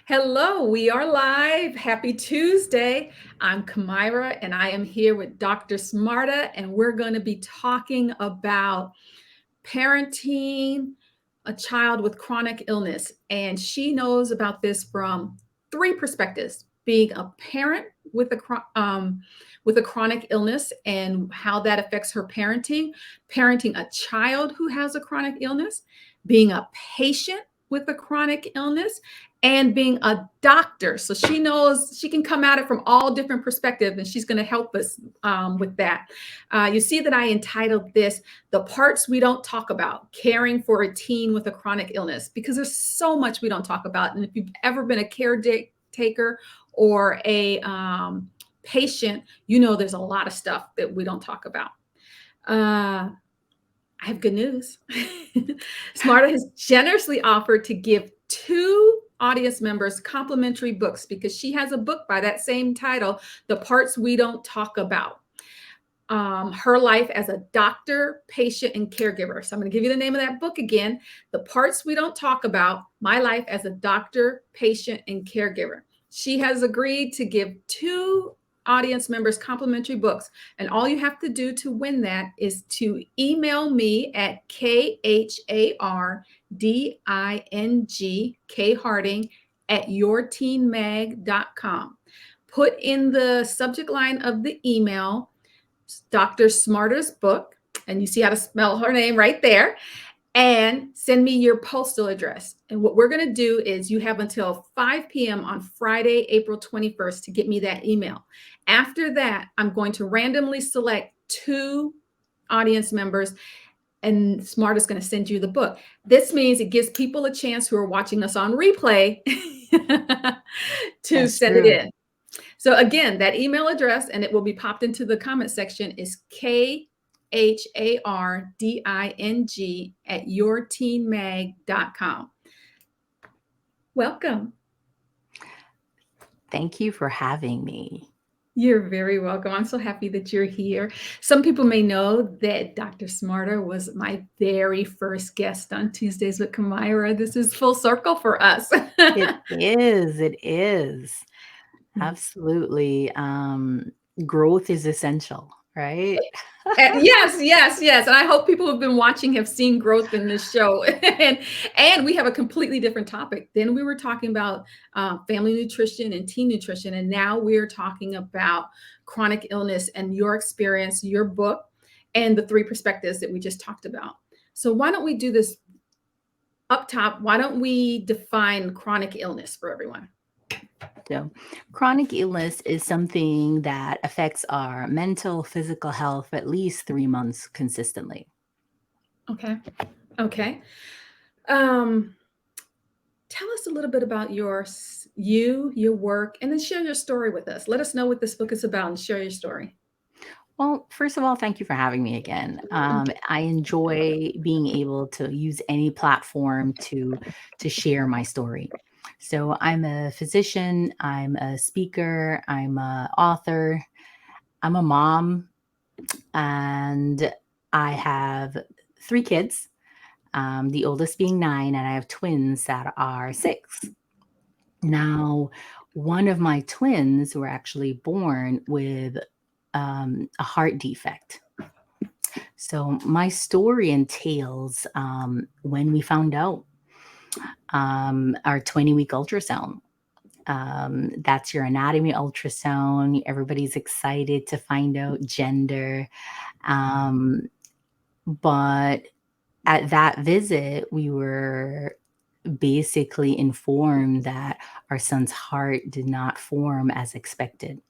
Hello, we are live. Happy Tuesday. I'm Kamyra and I am here with Dr. Simarta, and we're going to be talking about parenting a child with chronic illness. And she knows about this from three perspectives: being a parent with a chronic illness and how that affects her parenting a child who has a chronic illness, being a patient with a chronic illness, and being a doctor. So she knows she can come at it from all different perspectives, and she's going to help us with that. You see that I entitled this "The Parts We Don't Talk About: Caring for a Teen with a Chronic Illness," because there's so much we don't talk about. And if you've ever been a caretaker or a patient, you know there's a lot of stuff that we don't talk about. I have good news. Smarta has generously offered to give two audience members complimentary books because she has a book by that same title, "The Parts We Don't Talk About." Her life as a doctor, patient, and caregiver. So I'm going to give you the name of that book again: "The Parts We Don't Talk About: My Life as a Doctor, Patient, and Caregiver." She has agreed to give two audience members complimentary books. And all you have to do to win that is to email me at kharding, at yourteenmag.com. Put in the subject line of the email Dr. Smarter's book, and you see how to spell her name right there, and send me your postal address. And what we're going to do is you have until 5 p.m. on Friday, April 21st to get me that email. After that, I'm going to randomly select two audience members, and Smart is going to send you the book. This means it gives people a chance who are watching us on replay to That's send it true. in. So again, that email address, and it will be popped into the comment section, is kharding at yourteenmag.com. Welcome. Thank you for having me. You're very welcome. I'm so happy that you're here. Some people may know that Dr. Smarter was my very first guest on Tuesdays with Kamyra. This is full circle for us. It is. It is. Absolutely. Growth is essential, right? Yes, yes, yes. And I hope people who've been watching have seen growth in this show. And we have a completely different topic. Then we were talking about family nutrition and teen nutrition. And now we're talking about chronic illness and your experience, your book, and the three perspectives that we just talked about. So why don't we do this up top? Why don't we define chronic illness for everyone? So, chronic illness is something that affects our mental, physical health for at least 3 months consistently. Okay. Okay. Um, Tell us a little bit about your work, and then share your story with us. Let us know what this book is about and share your story. Well, first of all, thank you for having me again. Thank you. I enjoy being able to use any platform to share my story. So I'm a physician, I'm a speaker, I'm a author, I'm a mom, and I have three kids. The oldest being 9, and I have twins that are 6. Now, one of my twins were actually born with a heart defect. So my story entails when we found out our 20-week ultrasound. That's your anatomy ultrasound. Everybody's excited to find out gender. Um, but at that visit, we were basically informed that our son's heart did not form as expected.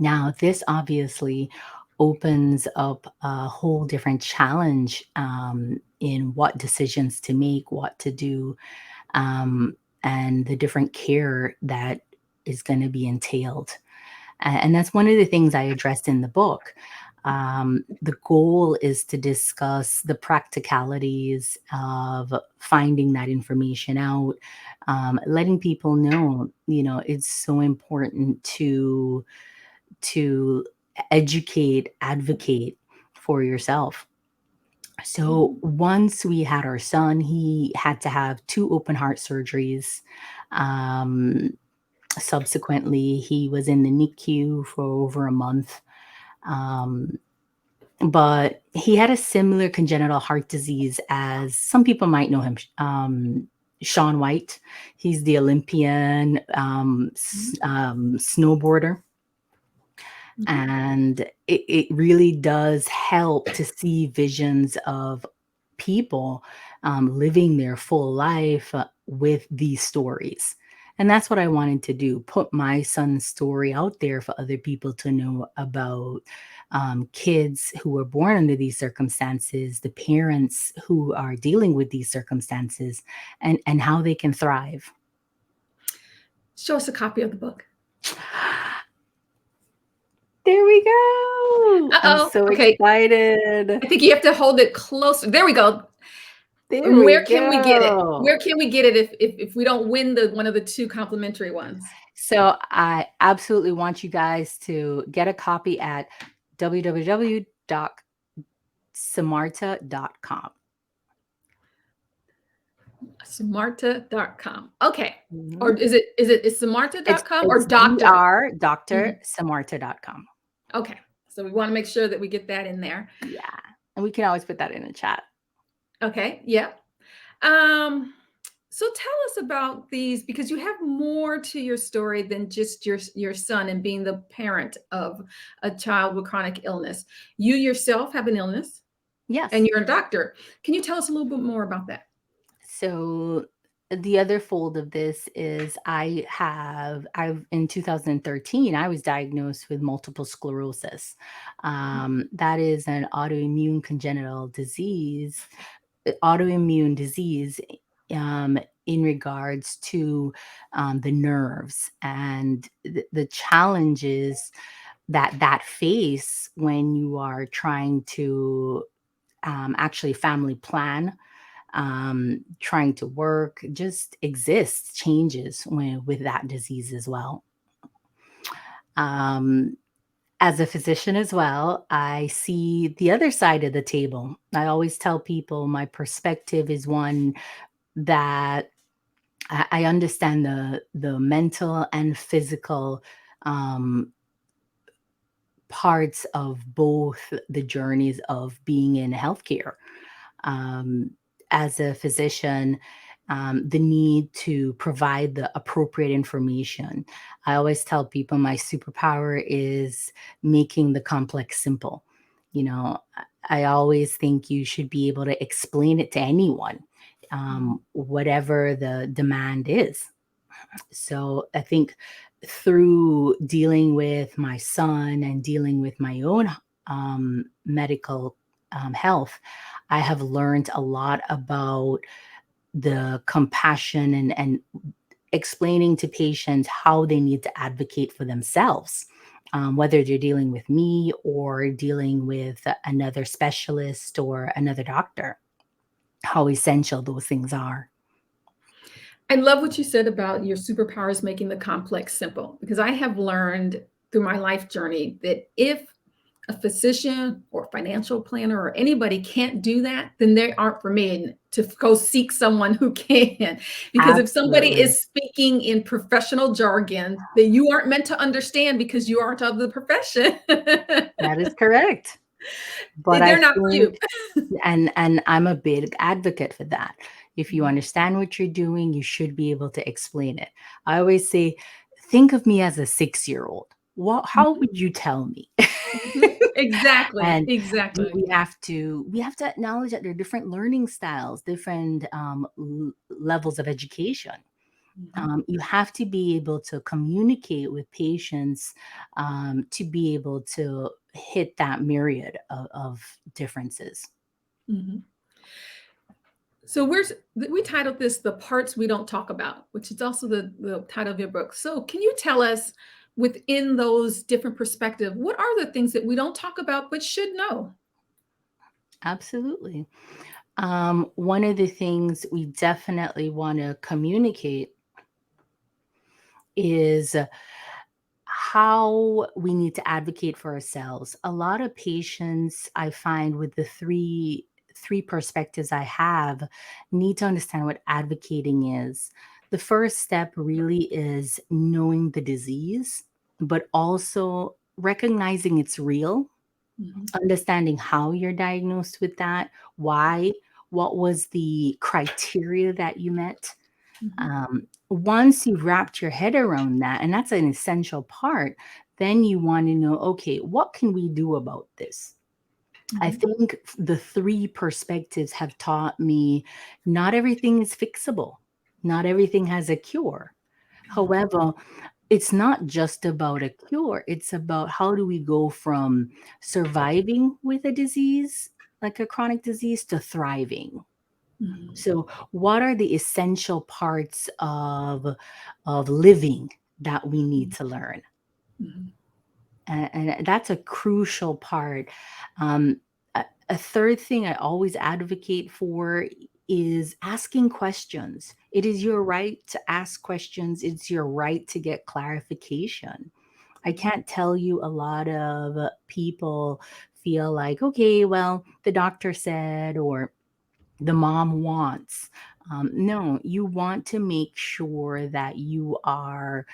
Now, this obviously opens up a whole different challenge in what decisions to make, what to do, um, and the different care that is going to be entailed. And that's one of the things I addressed in the book. The goal is to discuss the practicalities of finding that information out, letting people know, it's so important to educate, advocate for yourself. So Mm, once we had our son, he had to have two open heart surgeries. Um, Subsequently, he was in the NICU for over a month. Um, but he had a similar congenital heart disease as some people might know him, Shaun White. He's the Olympian mhm, snowboarder. mhm. And it really does help to see visions of people living their full life with these stories. And that's what I wanted to do, put my son's story out there for other people to know about kids who were born under these circumstances, the parents who are dealing with these circumstances, and how they can thrive. Show us a copy of the book. There we go. I'm Uh-oh. so Okay. excited. I think you have to hold it closer. There we go. There And we where can we get it? Where go. can we get it if we don't win the one of the two complimentary ones? So I absolutely want you guys to get a copy at www.simarta.com. Simarta.com. Okay. Or Mhm. is It's Simarta.com or it's doctor? Dr. Mhm. Dr. Simarta.com. Okay. So we want to make sure that we get that in there. Yeah. And we can always put that in the chat. Okay. Yeah. Um, so tell us about these because you have more to your story than just your son and being the parent of a child with chronic illness. You yourself have an illness and Yes. you're a doctor. Can you tell us a little bit more about that? So the other fold of this is I've in 2013 I was diagnosed with multiple sclerosis. That is an autoimmune disease in regards to the nerves and the challenges that face when you are trying to actually family plan, trying to work, just exists, changes with that disease as well. Um, as a physician as well, I see the other side of the table. I always tell people my perspective is one that I understand the mental and physical um, parts of both the journeys of being in healthcare. um, as a physician, the need to provide the appropriate information. I always tell people my superpower is making the complex simple. You know, I always think you should be able to explain it to anyone, Mhm. whatever the demand is. So I think through dealing with my son and dealing with my own medical health, I have learned a lot about the compassion and explaining to patients how they need to advocate for themselves, whether they're dealing with me or dealing with another specialist or another doctor, how essential those things are. I love what you said about your superpowers making the complex simple because I have learned through my life journey that if a physician or financial planner or anybody can't do that, then they aren't for me and to go seek someone who can. Because if somebody Absolutely. is speaking in professional jargon that you aren't meant to understand because you aren't of the profession, That is correct. But I they're not for you. think and I'm a big advocate for that. If you understand what you're doing, you should be able to explain it. I always say, think of me as a 6-year-old. What how Mhm, would you tell me? mhm. Exactly, And exactly. we have to acknowledge that there are different learning styles, different levels of education. Mhm, You have to be able to communicate with patients to be able to hit that myriad of differences. mhm. So we titled this "The Parts We Don't Talk About," which is also the title of your book. So can you tell us within those different perspectives, what are the things that we don't talk about but should know? Absolutely. One of the things we definitely want to communicate is how we need to advocate for ourselves. A lot of patients I find with the three perspectives I have need to understand what advocating is. The first step really is knowing the disease, but also recognizing it's real, Mhm. understanding how you're diagnosed with that, why, what was the criteria that you met. Mhm. Once you've wrapped your head around that, and that's an essential part, then you want to know, okay, what can we do about this? I Mhm. think the three perspectives have taught me not everything is fixable, not everything has a cure. However, it's not just about a cure, it's about how do we go from surviving with a disease, like a chronic disease, to thriving. Mhm. So, what are the essential parts of living that we need to learn? Mhm. And that's a crucial part. Um, a third thing I always advocate for is asking questions. It is your right to ask questions. It's your right to get clarification. I can't tell you, a lot of people feel like, okay, well, the doctor said, or the mom wants. No, you want to make sure that you are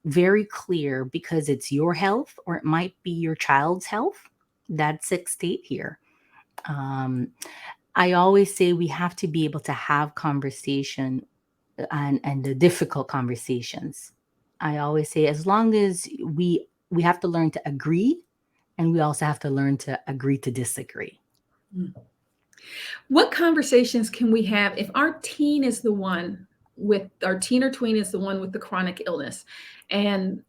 very clear, because it's your health or it might be your child's health that's at stake here. Um, I always say we have to be able to have conversation, and the difficult conversations. I always say, as long as we have to learn to agree, and we also have to learn to agree to disagree. Mhm. What conversations can we have if our teen is the one with our teen or tween is the one with the chronic illness and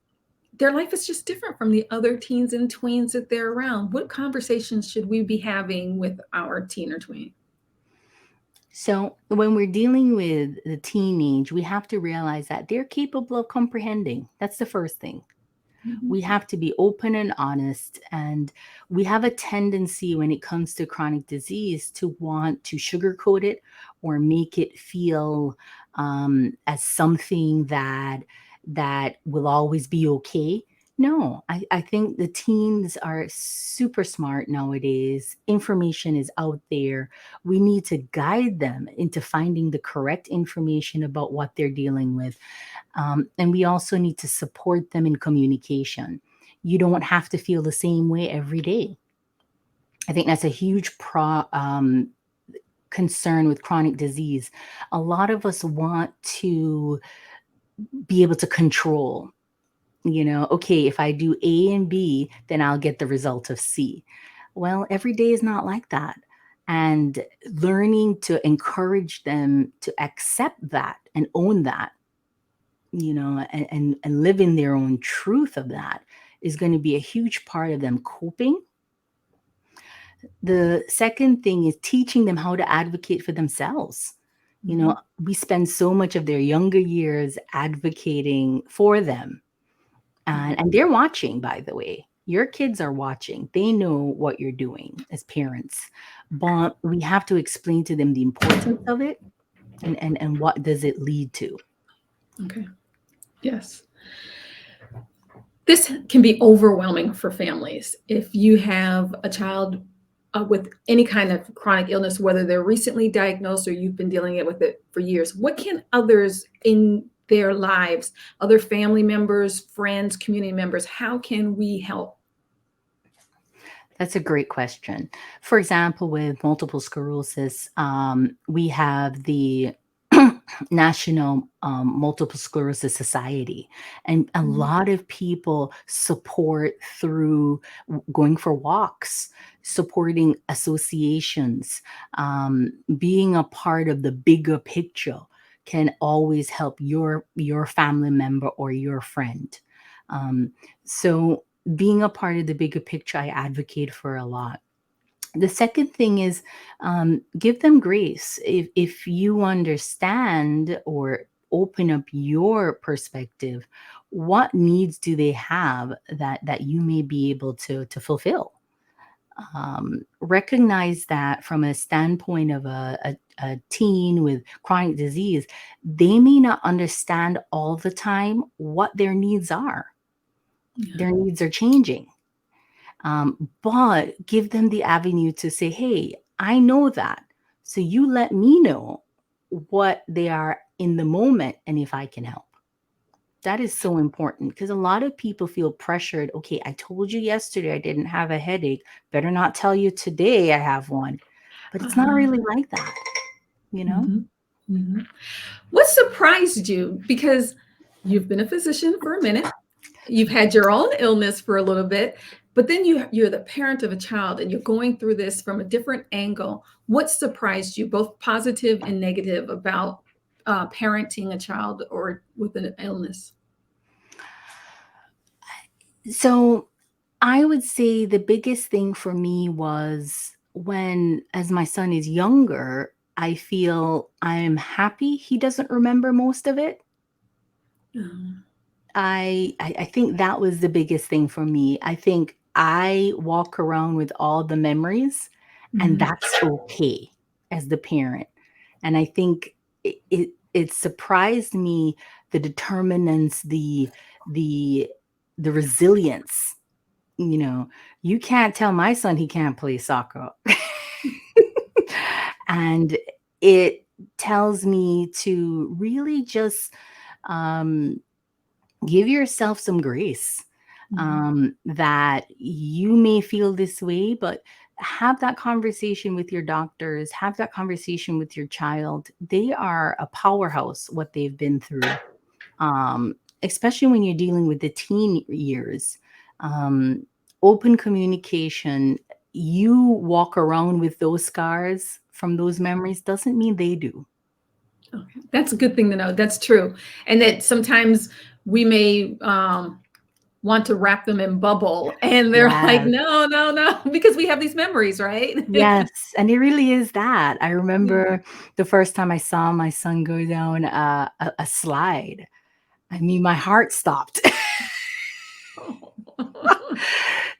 their life is just different from the other teens and tweens that they're around? What conversations should we be having with our teen or tween? So, when we're dealing with the teenage, we have to realize that they're capable of comprehending. That's the first thing. Mhm. We have to be open and honest. And we have a tendency when it comes to chronic disease to want to sugarcoat it or make it feel as something that will always be okay. No, I think the teens are super smart nowadays. Information is out there. We need to guide them into finding the correct information about what they're dealing with, and we also need to support them in communication. You don't have to feel the same way every day. I think that's a huge concern with chronic disease. A lot of us want to be able to control, okay, if I do A and B, then I'll get the result of C. Well, every day is not like that. And learning to encourage them to accept that and own that, and live in their own truth of that, is going to be a huge part of them coping. The second thing is teaching them how to advocate for themselves. Mhm. We spend so much of their younger years advocating for them, and, Mhm. and they're watching, by the way. Your kids are watching. They know what you're doing as parents, but we have to explain to them the importance of it, and what does it lead to. Okay. Yes. This can be overwhelming for families. If you have a child with any kind of chronic illness, whether they're recently diagnosed or you've been dealing with it for years, what can others in their lives, other family members, friends, community members, how can we help? That's a great question. For example, with multiple sclerosis, we have the National Multiple Sclerosis Society, and a Mhm. lot of people support through going for walks, supporting associations, being a part of the bigger picture can always help your family member or your friend. Um, so being a part of the bigger picture, I advocate for a lot. The second thing is, give them grace. If you understand or open up your perspective, what needs do they have that you may be able to fulfill? Recognize that from a standpoint of a teen with chronic disease, they may not understand all the time what their needs are. Yeah. Their needs are changing. But give them the avenue to say, hey, I know that. So you let me know what they are in the moment and if I can help. That is so important because a lot of people feel pressured. Okay, I told you yesterday I didn't have a headache. Better not tell you today I have one. But it's not Uh-huh. really like that, you know? Mhm. Mhm. What surprised you? Because you've been a physician for a minute, you've had your own illness for a little bit, but then you're the parent of a child and you're going through this from a different angle. What surprised you, both positive and negative, about parenting a child or with an illness? So I would say the biggest thing for me was when, as my son is younger, I feel I'm happy he doesn't remember most of it. Um, I think that was the biggest thing for me. I think I walk around with all the memories, and mhm, that's okay as the parent. And I think it surprised me, the determinants, the the resilience. You know, you can't tell my son he can't play soccer. And it tells me to really just um give yourself some grace, mhm, that you may feel this way, but have that conversation with your doctors, have that conversation with your child. They are a powerhouse, what they've been through, um, especially when you're dealing with the teen years. Um, Open communication, you walk around with those scars from those memories, doesn't mean they do. okay. That's a good thing to know. That's true. And that sometimes we may want to wrap them in bubble and they're like, Yes. no, no, no, because we have these memories, right? Yes, and it really is that. I Yeah. remember the first time I saw my son go down a slide. I mean, my heart stopped.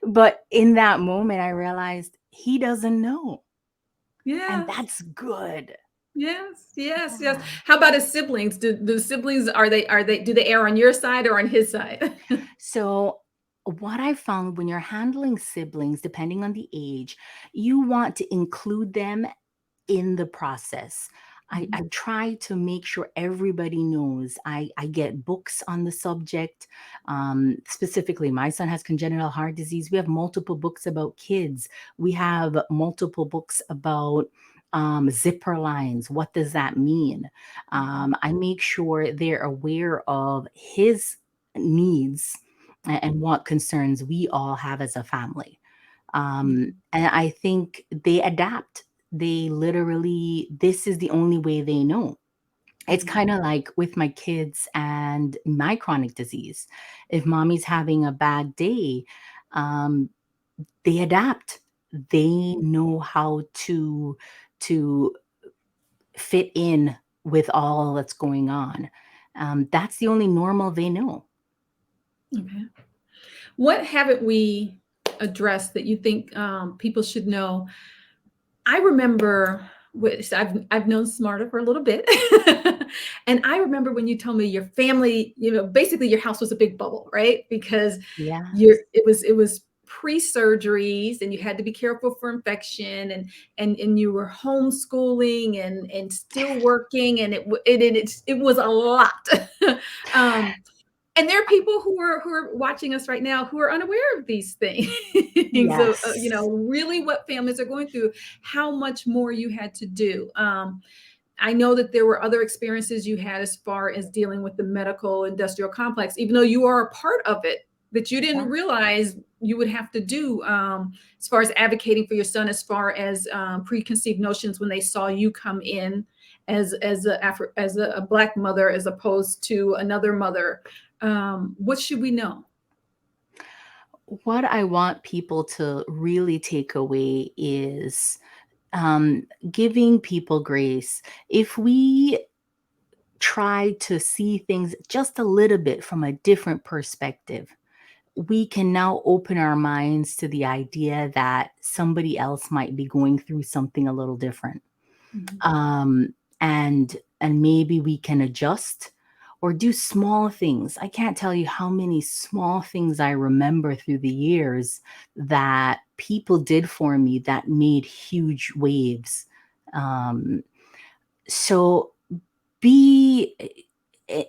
But in that moment, I realized he doesn't know, and Yes. that's good. Yes, yes, yes. Yeah. How about his siblings? Do the siblings, are they do they err on your side or on his side? So, what I found, when you're handling siblings, depending on the age, you want to include them in the process. I Mhm, try to make sure everybody knows. I get books on the subject. Specifically, my son has congenital heart disease. We have multiple books about kids. We have multiple books about zipper lines. What does that mean? mhm, I make sure they're aware of his needs and what concerns we all have as a family. mhm, And I think they adapt. They literally, this is the only way they know. It's mhm, kind of like with my kids and my chronic disease. If mommy's having a bad day, um, they adapt. They know how to fit in with all that's going on. That's the only normal they know. okay. What haven't we addressed that you think people should know? I remember, which I've known Simarta for a little bit, and I remember when you told me your family, basically your house was a big bubble, right? Because Yes. it was pre-surgeries, and you had to be careful for infection, and you were homeschooling and still working, and it was a lot. um, and there are people who are watching us right now who are unaware of these things. So, Yes. really what families are going through, how much more you had to do. I know that there were other experiences you had as far as dealing with the medical industrial complex, even though you are a part of it, that you didn't Yeah. realize you would have to do, as far as advocating for your son, as far as preconceived notions when they saw you come in as a black mother as opposed to another mother. What should we know? What I want people to really take away is, giving people grace. If we try to see things just a little bit from a different perspective, we can now open our minds to the idea that somebody else might be going through something a little different. Mhm, um, and maybe we can adjust, or do small things. I can't tell you how many small things I remember through the years that people did for me that made huge waves. Um, so be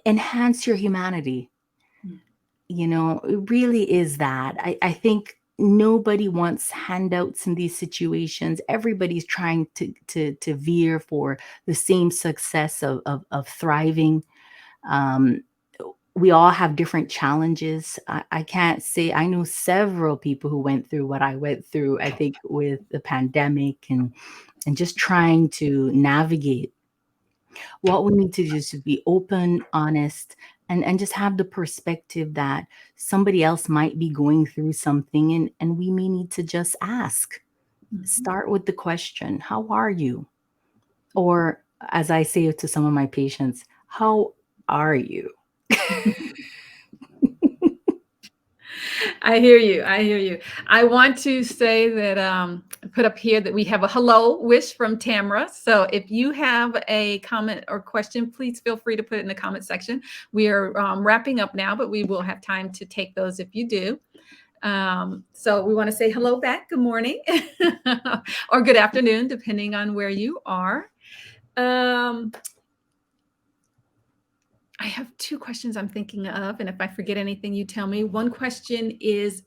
enhance your humanity. It really is that. I think nobody wants handouts in these situations. Everybody's trying to veer for the same success of thriving. um, we all have different challenges. I can't say I know several people who went through what I went through. I think with the pandemic and just trying to navigate. What we need to do is to be open, honest, and just have the perspective that somebody else might be going through something, and we may need to just ask. Start with the question, how are you? Or as I say to some of my patients, how are you? I hear you. I hear you. I want to say that put up here that we have a hello wish from Tamara. So if you have a comment or question, please feel free to put it in the comment section. We are wrapping up now, but we will have time to take those if you do. So we want to say hello back. Good morning or good afternoon, depending on where you are. I have two questions I'm thinking of, and if I forget anything, you tell me. One question is,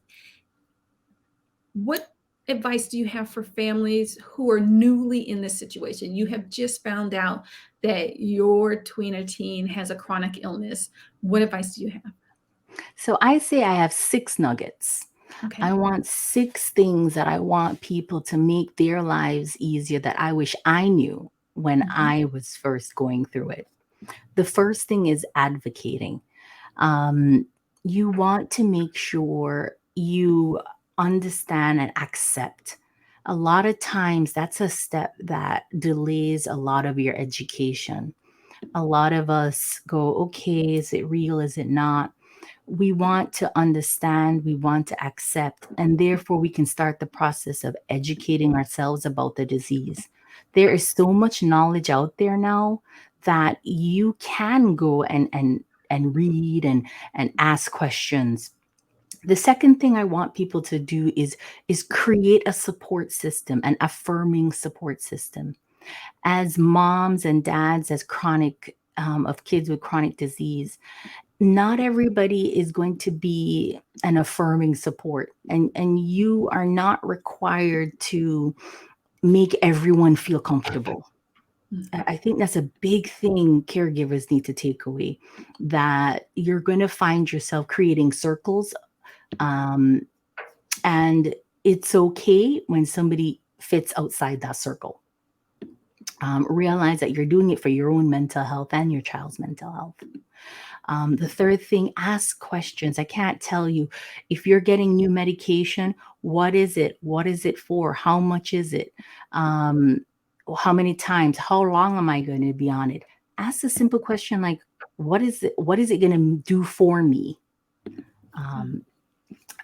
what advice do you have for families who are newly in this situation? You have just found out that your tweener teen has a chronic illness. What advice do you have? So I say I have 6 nuggets. Okay. I want 6 things that I want people to make their lives easier that I wish I knew when I was first going through it. The first thing is advocating. Um, you want to make sure you understand and accept. A lot of times, that's a step that delays a lot of your education. A lot of us go, okay, is it real? Is it not? We want to understand, we want to accept, and therefore we can start the process of educating ourselves about the disease. There is so much knowledge out there now that you can go and read and ask questions. The second thing I want people to do is create a support system, an affirming support system. As moms and dads, as chronic of kids with chronic disease, not everybody is going to be an affirming support, and you are not required to make everyone feel comfortable. I think that's a big thing caregivers need to take away, that you're going to find yourself creating circles, um, and it's okay when somebody fits outside that circle. Realize that you're doing it for your own mental health and your child's mental health. The third thing, ask questions. I can't tell you if you're getting new medication, what is it? What is it for? How much is it? How many times? How long am I going to be on it? Ask a simple question like, what is it? What is it going to do for me?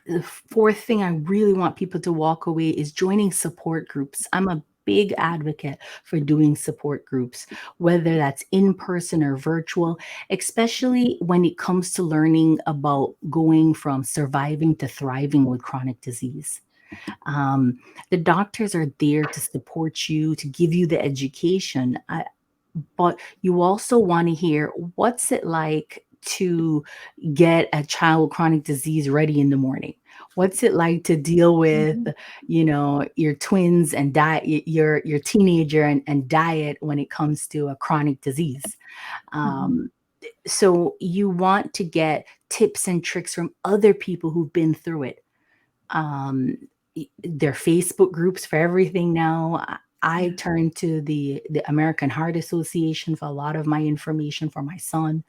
The fourth thing I really want people to walk away is joining support groups. I'm a big advocate for doing support groups, whether that's in person or virtual, especially when it comes to learning about going from surviving to thriving with chronic disease. The doctors are there to support you, to give you the education, but you also want to hear, what's it like to get a child with chronic disease ready in the morning? What's it like to deal with, your twins and diet, your teenager and diet when it comes to a chronic disease? So you want to get tips and tricks from other people who've been through it. There are Facebook groups for everything now. I turn to the American Heart Association for a lot of my information for my son.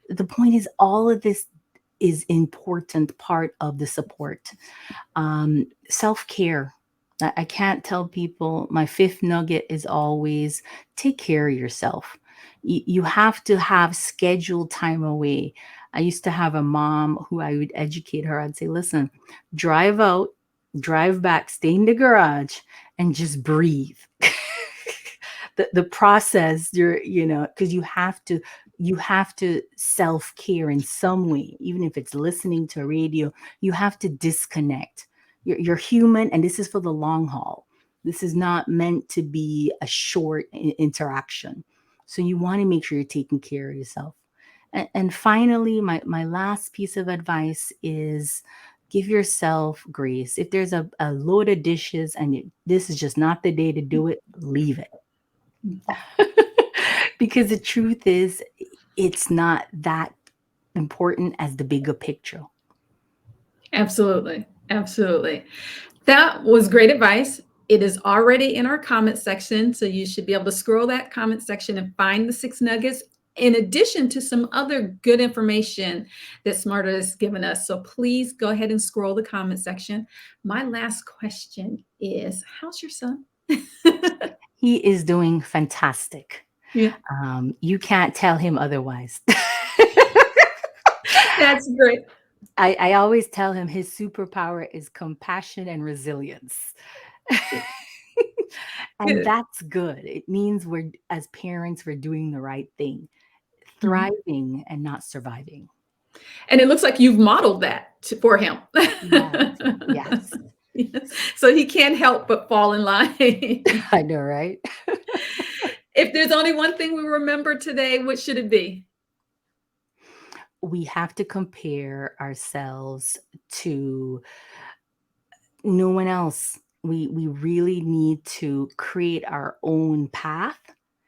The point is, all of this is important part of the support. Self-care. I can't tell people, my fifth nugget is always take care of yourself. You have to have scheduled time away. I used to have a mom who I would educate her. I'd say, listen, drive out, drive back, stay in the garage, and just breathe. The process, because you have to You have to self-care in some way, even if it's listening to a radio. You have to disconnect. You're human, and this is for the long haul. This is not meant to be a short interaction. So you want to make sure you're taking care of yourself. And finally, my last piece of advice is give yourself grace. If there's a load of dishes and this is just not the day to do it, leave it. Because the truth is, it's not that important as the bigger picture. Absolutely. Absolutely. That was great advice. It is already in our comment section. So you should be able to scroll that comment section and find the 6 nuggets, in addition to some other good information that Simarta has given us. So please go ahead and scroll the comment section. My last question is, how's your son? He is doing fantastic. Yeah, You can't tell him otherwise. that's great. I always tell him his superpower is compassion and resilience. And Good. that's good. It means we're, as parents, we're doing the right thing, Mhm. thriving and not surviving. And it looks like you've modeled that for him. Yes, yes. Yes. So he can't help but fall in line. I know, right? If there's only one thing we remember today, what should it be? We have to compare ourselves to no one else. We really need to create our own path,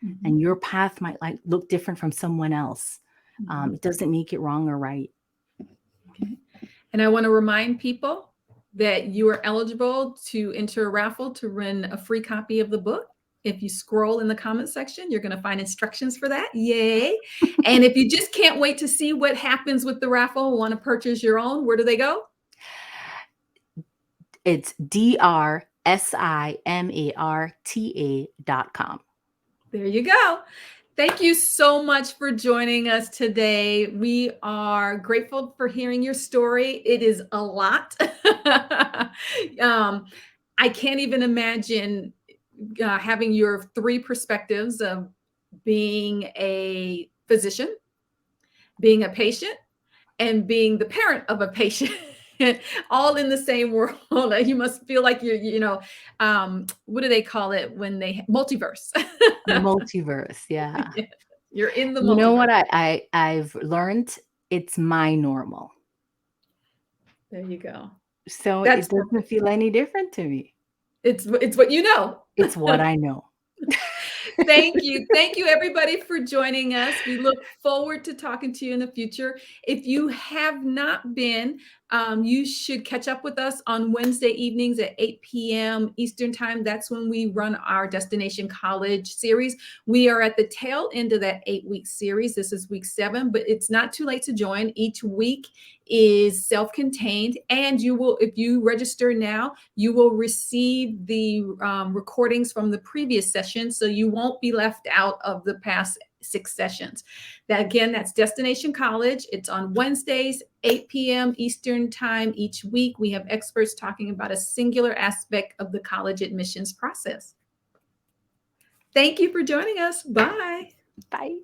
Mhm. and your path might like look different from someone else. Mhm. It doesn't make it wrong or right. Okay. And I want to remind people that you are eligible to enter a raffle to win a free copy of the book. If you scroll in the comment section, you're going to find instructions for that. Yay. And if you just can't wait to see what happens with the raffle, want to purchase your own, where do they go? It's drsimarta.com. There you go. Thank you so much for joining us today. We are grateful for hearing your story. It is a lot. I can't even imagine having your 3 perspectives of being a physician, being a patient, and being the parent of a patient. All in the same world. You must feel like what do they call it when they multiverse? The multiverse, yeah. Yeah, you're in the You know multiverse. what I've learned? It's my normal. There you go. So That's it doesn't feel any different to me. it's what you know. It's what I know. Thank you. Thank you, everybody, for joining us. We look forward to talking to you in the future. If you have not been, you should catch up with us on Wednesday evenings at 8 p.m. Eastern Time. That's when we run our Destination College series. We are at the tail end of that 8-week series. This is week 7, but it's not too late to join. Each week is self-contained, and you will, if you register now, you will receive the recordings from the previous session, so you won't be left out of the past 6 sessions. That again, that's Destination College. It's on Wednesdays, 8 p.m. Eastern Time each week. We have experts talking about a singular aspect of the college admissions process. Thank you for joining us. Bye. Bye.